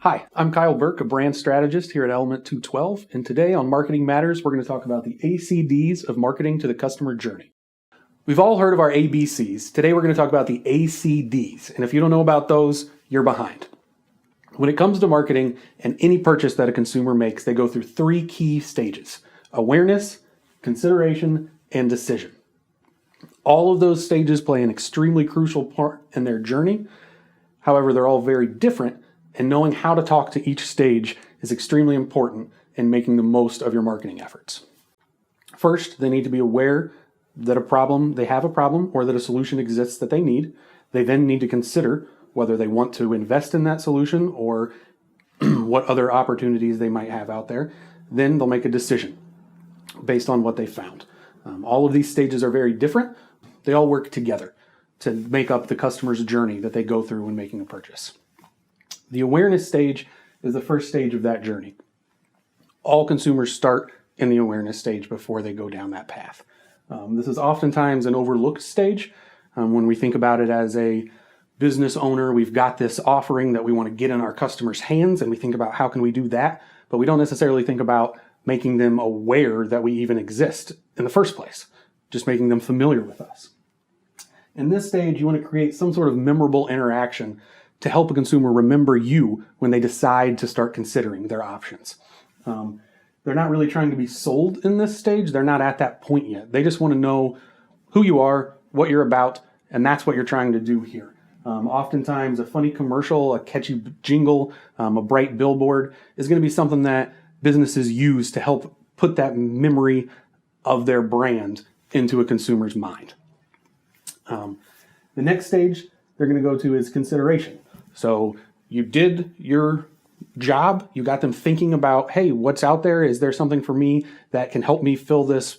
Hi, I'm Kyle Burke, a brand strategist here at Element 212, and today on Marketing Matters, we're going to talk about the ACDs of marketing to the customer journey. We've all heard of our ABCs. Today we're going to talk about the ACDs, and if you don't know about those, you're behind. When it comes to marketing and any purchase that a consumer makes, they go through three key stages: awareness, consideration, and decision. All of those stages play an extremely crucial part in their journey. However, they're all very different, and knowing how to talk to each stage is extremely important in making the most of your marketing efforts. First, they need to be aware that they have a problem or that a solution exists that they need. They then need to consider whether they want to invest in that solution or what other opportunities they might have out there. Then they'll make a decision based on what they found. All of these stages are very different. They all work together to make up the customer's journey that they go through when making a purchase. The awareness stage is the first stage of that journey. All consumers start in the awareness stage before they go down that path. This is oftentimes an overlooked stage. When we think about it as a business owner, we've got this offering that we want to get in our customers' hands, and we think about how can we do that, but we don't necessarily think about making them aware that we even exist in the first place, just making them familiar with us. In this stage, you want to create some sort of memorable interaction to help a consumer remember you when they decide to start considering their options. They're not really trying to be sold in this stage. They're not at that point yet. They just want to know who you are, what you're about, and that's what you're trying to do here. Oftentimes, a funny commercial, a catchy jingle, a bright billboard is going to be something that businesses use to help put that memory of their brand into a consumer's mind. The next stage they're going to go to is consideration. So you did your job, you got them thinking about, hey, what's out there? Is there something for me that can help me fill this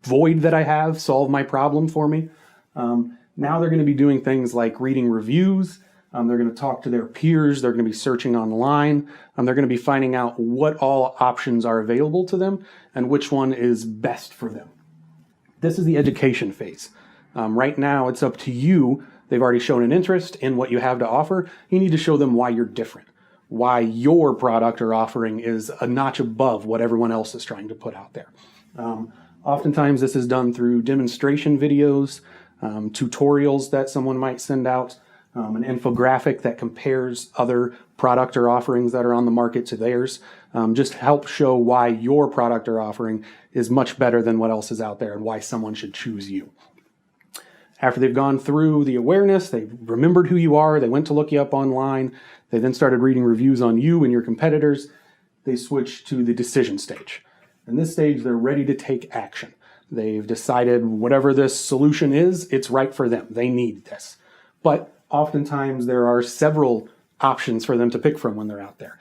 void that I have, solve my problem for me? Now they're going to be doing things like reading reviews. They're going to talk to their peers. They're going to be searching online. They're going to be finding out what all options are available to them and which one is best for them. This is the education phase. Right now, it's up to you. They've already shown an interest in what you have to offer. You need to show them why you're different, why your product or offering is a notch above what everyone else is trying to put out there. Oftentimes, this is done through demonstration videos, tutorials that someone might send out, an infographic that compares other product or offerings that are on the market to theirs. Just help show why your product or offering is much better than what else is out there and why someone should choose you. After they've gone through the awareness, they've remembered who you are, they went to look you up online, they then started reading reviews on you and your competitors, they switch to the decision stage. In this stage, they're ready to take action. They've decided whatever this solution is, it's right for them. They need this. But oftentimes there are several options for them to pick from when they're out there.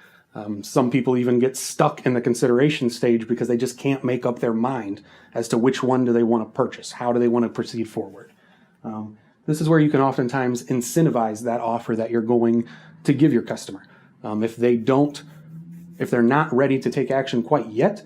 Some people even get stuck in the consideration stage because they just can't make up their mind as to which one do they want to purchase, how do they want to proceed forward. This is where you can oftentimes incentivize that offer that you're going to give your customer. If they're not ready to take action quite yet,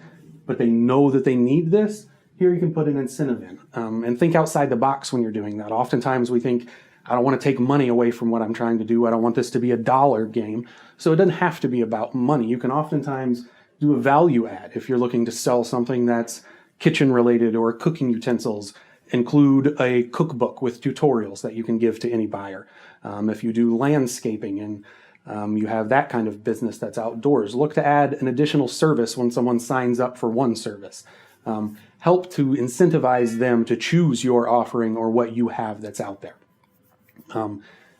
but they know that they need this, here you can put an incentive in. And think outside the box when you're doing that. Oftentimes we think, I don't want to take money away from what I'm trying to do. I don't want this to be a dollar game. So it doesn't have to be about money. You can oftentimes do a value add if you're looking to sell something that's kitchen related or cooking utensils. Include a cookbook with tutorials that you can give to any buyer. If you do landscaping and you have that kind of business that's outdoors, look to add an additional service when someone signs up for one service. Help to incentivize them to choose your offering or what you have that's out there.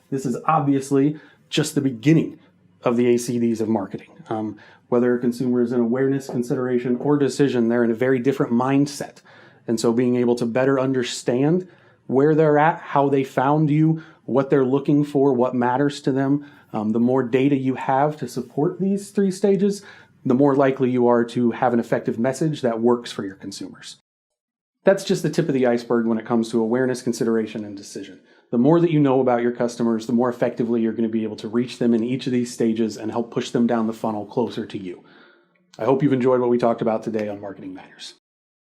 This is obviously just the beginning of the ACDs of marketing. Whether a consumer is in awareness, consideration, or decision, they're in a very different mindset. And so being able to better understand where they're at, how they found you, what they're looking for, what matters to them, the more data you have to support these three stages, the more likely you are to have an effective message that works for your consumers. That's just the tip of the iceberg when it comes to awareness, consideration, and decision. The more that you know about your customers, the more effectively you're going to be able to reach them in each of these stages and help push them down the funnel closer to you. I hope you've enjoyed what we talked about today on Marketing Matters.